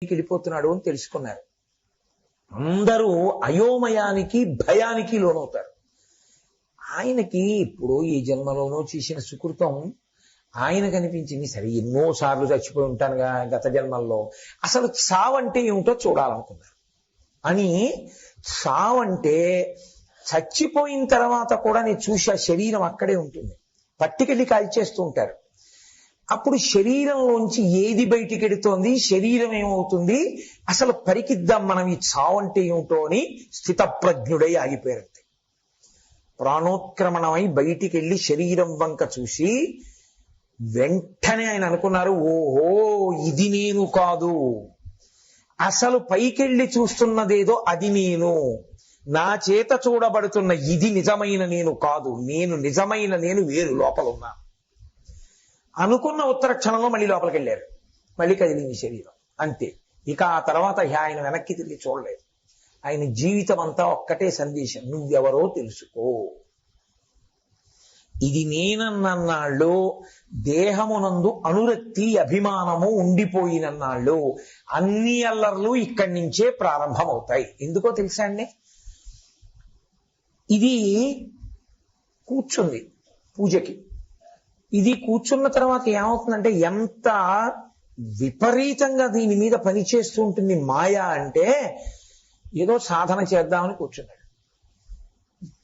వెళ్ళిపోతున్నాడు అని తెలుసుకున్నారు. అందరూ అయోమయానికి భయానికి లోనవుతారు. ఆయనకి ఇప్పుడు ఈ జన్మలోనూ చేసిన సుకృతం ఆయన కనిపించింది. సరే ఎన్నో సార్లు చచ్చిపోయి ఉంటానుగా గత జన్మల్లో, అసలు చావంటే ఏమిటో చూడాలనుకున్నారు. అని చావంటే చచ్చిపోయిన తర్వాత కూడా నేను చూసా శరీరం అక్కడే ఉంటుంది, పట్టుకెళ్ళి కాల్చేస్తూ ఉంటారు. అప్పుడు శరీరంలోంచి ఏది బయటికి ఎడుతోంది, శరీరం ఏమవుతుంది, అసలు పరికిద్దాం మనం ఈ చావంటే ఏమిటో అని స్థితప్రజ్ఞుడై ఆగిపోయారు. ప్రాణోత్క్రమణమై బయటికి వెళ్ళి శరీరం వంక చూసి వెంటనే ఆయన అనుకున్నారు, ఓహో ఇది నేను కాదు, అసలు పైకెళ్ళి చూస్తున్నదేదో అది నేను, నా చేత చూడబడుతున్న ఇది నిజమైన నేను కాదు, నేను నిజమైన నేను వేరు లోపల ఉన్నా అనుకున్న ఉత్తర క్షణంలో మళ్ళీ లోపలికి వెళ్ళారు. మళ్ళీ కదిలింది శరీరం, అంతే. ఇక ఆ తర్వాత ఆయన వెనక్కి తిరిగి చూడలేదు. ఆయన జీవితం అంతా ఒక్కటే సందేశం, నువ్వెవరో తెలుసుకో. ఇది నేనన్నాళ్ళు దేహమునందు అనురక్తి అభిమానము ఉండిపోయినన్నాళ్ళు అన్ని అల్లర్లు ఇక్కడి నుంచే ప్రారంభమవుతాయి. ఎందుకో తెలుసా అండి, ఇది కూర్చుంది పూజకి, ఇది కూర్చున్న తర్వాత ఏమవుతుందంటే ఎంత విపరీతంగా దీని మీద పనిచేస్తూ ఉంటుంది మాయ అంటే, ఏదో సాధన చేద్దామని కూర్చున్నాడు.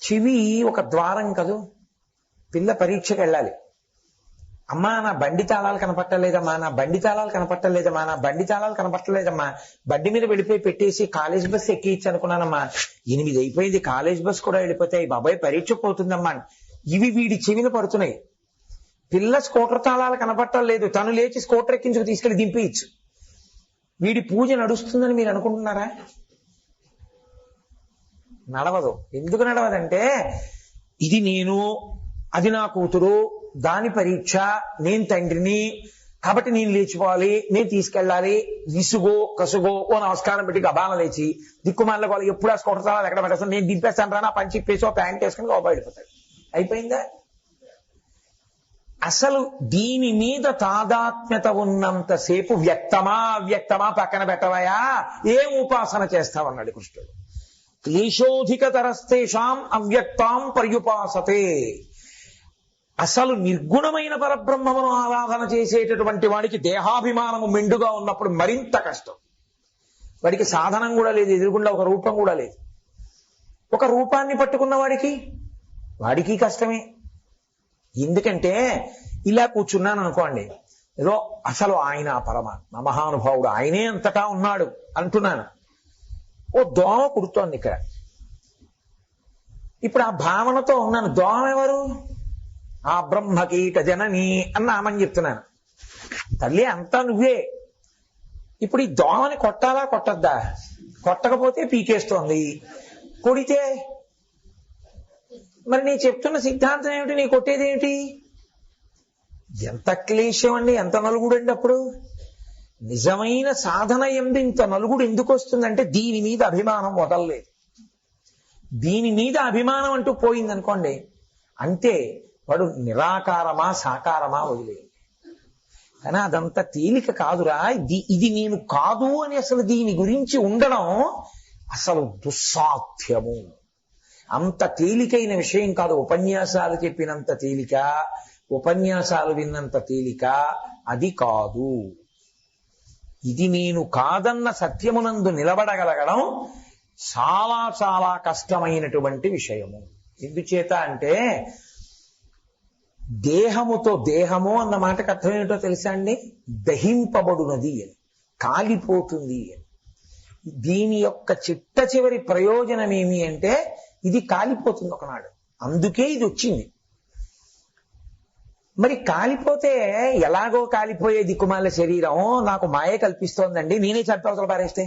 చెవి ఒక ద్వారం కదూ, పిల్ల పరీక్షకు వెళ్ళాలి. అమ్మా నా బండి తాళాలు కనపట్టలేదమ్మా, నా బండి తాళాలు కనపట్టలేదమ్మా, నా బండి తాళాలు కనపట్టలేదమ్మా, బండి మీద వెళ్ళిపోయి పెట్టేసి కాలేజ్ బస్ ఎక్కించి అనుకున్నానమ్మా, 8 అయిపోయింది, కాలేజ్ బస్ కూడా వెళ్ళిపోతాయి, బాబాయ్ పరీక్ష పోతుందమ్మా. ఇవి వీడి చెవిన పడుతున్నాయి. పిల్ల స్కూటర్ తాళాలు కనపట్టలేదు, తను లేచి స్కూటర్ ఎక్కించుకు తీసుకెళ్లి దింపేయచ్చు. వీడి పూజ నడుస్తుందని మీరు అనుకుంటున్నారా? నడవదు. ఎందుకు నడవదంటే, ఇది నేను, అది నా కూతురు, దాని పరీక్ష, నేను తండ్రిని, కాబట్టి నేను లేచిపోవాలి, నేను తీసుకెళ్ళాలి. విసుగో కసుగో ఓ నమస్కారం పెట్టి గబాల లేచి దిక్కుమాల వాళ్ళు ఎప్పుడు ఆ స్కూటర్ తాళాలు ఎక్కడ పెట్టేస్తాను, నేను దింపేస్తాను రా, పంచి ఇప్పేసి ప్యాంట్ వేసుకుని లోపల వెళ్ళిపోతాడు. అయిపోయిందా? అసలు దీని మీద తాదాత్మ్యత ఉన్నంతసేపు వ్యక్తమా అవ్యక్తమా పక్కన పెట్టవయా, ఏం ఉపాసన చేస్తావన్నాడు కృష్ణుడు. క్లేశోధికతరస్తేషాం అవ్యక్తాం పర్యుపాసతే. అసలు నిర్గుణమైన పరబ్రహ్మమును ఆరాధన చేసేటటువంటి వాడికి దేహాభిమానము మెండుగా ఉన్నప్పుడు మరింత కష్టం. వాడికి సాధనం కూడా లేదు, ఎదురుగుండా ఒక రూపం కూడా లేదు. ఒక రూపాన్ని పట్టుకున్న వాడికి కష్టమే. ఎందుకంటే ఇలా కూర్చున్నాను అనుకోండి, ఏదో అసలు ఆయన పరమాత్మ మహానుభావుడు, ఆయనే అంతటా ఉన్నాడు అంటున్నాను. ఓ దోమ కుడుతోంది ఇక్కడ, ఇప్పుడు ఆ భావనతో ఉన్నాను. దోమ ఎవరు? ఆ బ్రహ్మకీట జనని అన్న ఆమని చెప్తున్నాను. తల్లి అంతా నువ్వే. ఇప్పుడు ఈ దోమని కొట్టాలా కొట్టద్దా? కొట్టకపోతే పీకేస్తోంది, కొడితే మరి నీ చెప్తున్న సిద్ధాంతం ఏమిటి, నీ కొట్టేది ఏమిటి? ఎంత క్లేశం అండి, ఎంత నలుగుడు అండి. అప్పుడు నిజమైన సాధన ఎందు ఇంత నలుగుడు ఎందుకు వస్తుందంటే, దీని మీద అభిమానం వదలలేదు. దీని మీద అభిమానం అంటూ పోయిందనుకోండి, అంతే, వాడు నిరాకారమా సాకారమా వదిలేదు. కానీ అదంత తేలిక కాదురా. ఇది నేను కాదు అని అసలు దీని గురించి ఉండడం అసలు దుస్సాధ్యము. అంత తేలికైన విషయం కాదు. ఉపన్యాసాలు చెప్పినంత తేలిక, ఉపన్యాసాలు విన్నంత తేలిక అది కాదు. ఇది నేను కాదన్న సత్యమునందు నిలబడగలగడం చాలా చాలా కష్టమైనటువంటి విషయము. ఎందుచేత అంటే, దేహముతో, దేహము అన్న మాటకు అర్థం ఏమిటో తెలుసా అండి? దహింపబడునది అని, కాలిపోతుంది అని. దీని యొక్క చిట్ట చివరి ప్రయోజనం ఏమి అంటే, ఇది కాలిపోతుంది ఒకనాడు, అందుకే ఇది వచ్చింది. మరి కాలిపోతే ఎలాగో కాలిపోయే దిక్కుమాల శరీరం నాకు మాయ కల్పిస్తోందండి, నేనే చంపవతలు పారేస్తే,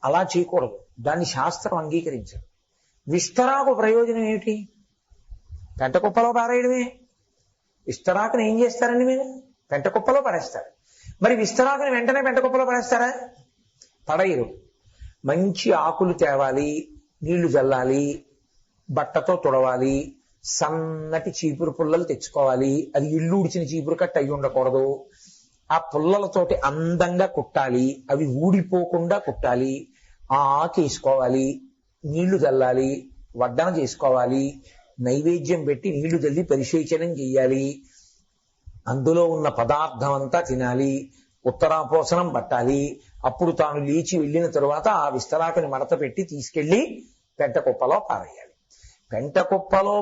అలా చేయకూడదు. దాన్ని శాస్త్రం అంగీకరించదు. విస్తరాకు ప్రయోజనం ఏమిటి? పెంట కుప్పలో పారేయడమే. విస్తరాకుని ఏం చేస్తారండి మీరు? పెంట కుప్పలో పడేస్తారు. మరి విస్తరాకుని వెంటనే పెంట కుప్పలో పడేస్తారా? పడేయరు. మంచి ఆకులు తేవాలి, నీళ్లు జల్లాలి, బట్టతో తుడవాలి, సన్నటి చీపురు పుల్లలు తెచ్చుకోవాలి. అది ఇల్లు ఉడిచిన చీపురు కట్ట అయి ఉండకూడదు. ఆ పుల్లలతోటి అందంగా కుట్టాలి, అవి ఊడిపోకుండా కుట్టాలి, ఆ ఆకు వేసుకోవాలి, నీళ్లు చల్లాలి, వడ్డన చేసుకోవాలి, నైవేద్యం పెట్టి నీళ్లు చల్లి పరిశేచనం చెయ్యాలి, అందులో ఉన్న పదార్థం అంతా తినాలి, ఉత్తరాపోసనం పట్టాలి, అప్పుడు తాను లేచి వెళ్ళిన తరువాత ఆ విస్తరాకుని మడత పెట్టి తీసుకెళ్లి పెంట కుప్పలో పారేయాలి. పెంట కుప్పలో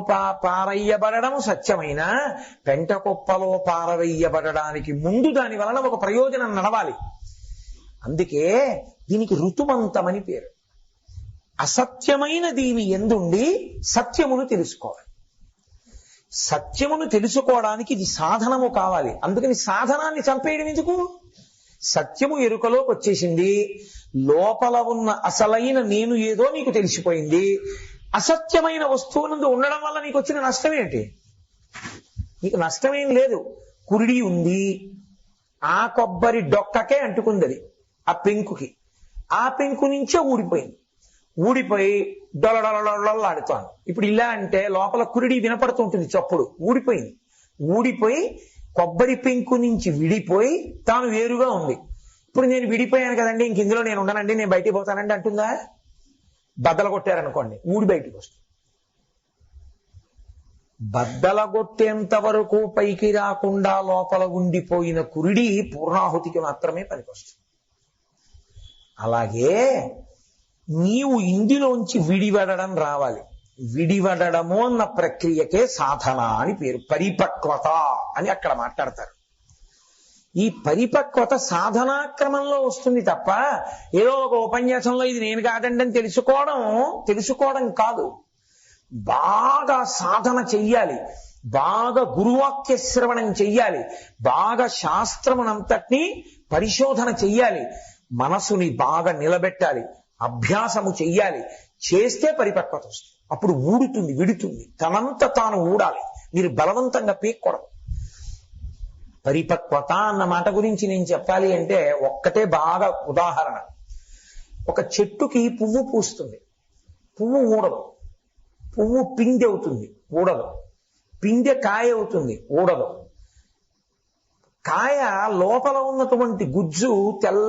పారయ్యబడడం సత్యమైన, పెంట కుప్పలో పారవేయబడడానికి ముందు దాని వలన ఒక ప్రయోజనం నడవాలి. అందుకే దీనికి ఋతుమంతమని పేరు. అసత్యమైన దీని ఎందుండి సత్యమును తెలుసుకోవాలి. సత్యమును తెలుసుకోవడానికి ఇది సాధనము కావాలి. అందుకని సాధనాన్ని చంపేయడం ఎందుకు? సత్యము ఎరుకలోకి వచ్చేసింది, లోపల ఉన్న అసలైన నేను ఏదో నీకు తెలిసిపోయింది. అసత్యమైన వస్తువునందు ఉండడం వల్ల నీకు వచ్చిన నష్టం ఏంటి? నీకు నష్టమేం లేదు. కురిడి ఉంది, ఆ కొబ్బరి డొక్కకే అంటుకుంది, అది ఆ పెంకుకి, ఆ పెంకు నుంచే ఊడిపోయింది. ఊడిపోయి డొలడొలడొల్లాడుతాను. ఇప్పుడు ఇలా అంటే లోపల కురిడి వినపడుతుంటుంది, చప్పుడు ఊడిపోయింది. ఊడిపోయి కొబ్బరి పెంకు నుంచి విడిపోయి తాను వేరుగా ఉంది. ఇప్పుడు నేను విడిపోయాను కదండి, ఇంక ఇందులో నేను ఉండనండి, నేను బయటికి పోతానండి అంటుందా? బద్దలు కొట్టారనుకోండి, ఊడి బయటికి వస్తుంది. బద్దలగొట్టేంత వరకు పైకి రాకుండా లోపల ఉండిపోయిన కురిడి పూర్ణాహుతికి మాత్రమే పనికొస్తుంది. అలాగే నీవు ఇందులోంచి విడివడడం రావాలి. విడివడము అన్న ప్రక్రియకే సాధన అని పేరు. పరిపక్వత అని అక్కడ మాట్లాడతారు. ఈ పరిపక్వత సాధనా క్రమంలో వస్తుంది తప్ప ఏదో ఒక ఉపన్యాసంలో ఇది నేను కాదండి అని తెలుసుకోవడం కాదు. బాగా సాధన చెయ్యాలి, బాగా గురువాక్య శ్రవణం చెయ్యాలి, బాగా శాస్త్రమునంతటినీ పరిశోధన చెయ్యాలి, మనసుని బాగా నిలబెట్టాలి, అభ్యాసము చెయ్యాలి. చేస్తే పరిపక్వత వస్తుంది. అప్పుడు ఊడుతుంది, విడుతుంది, తనంత తాను ఊడాలి. మీరు బలవంతంగా పీక్కూడదు. పరిపక్వత అన్న మాట గురించి నేను చెప్పాలి అంటే ఒక్కటే బాగా ఉదాహరణ. ఒక చెట్టుకి పువ్వు పూస్తుంది, పువ్వు ఊడదు. పువ్వు పిందె అవుతుంది, ఊడదు. పిందె కాయ అవుతుంది, ఊడదు. కాయ లోపల ఉన్నటువంటి గుజ్జు తెల్ల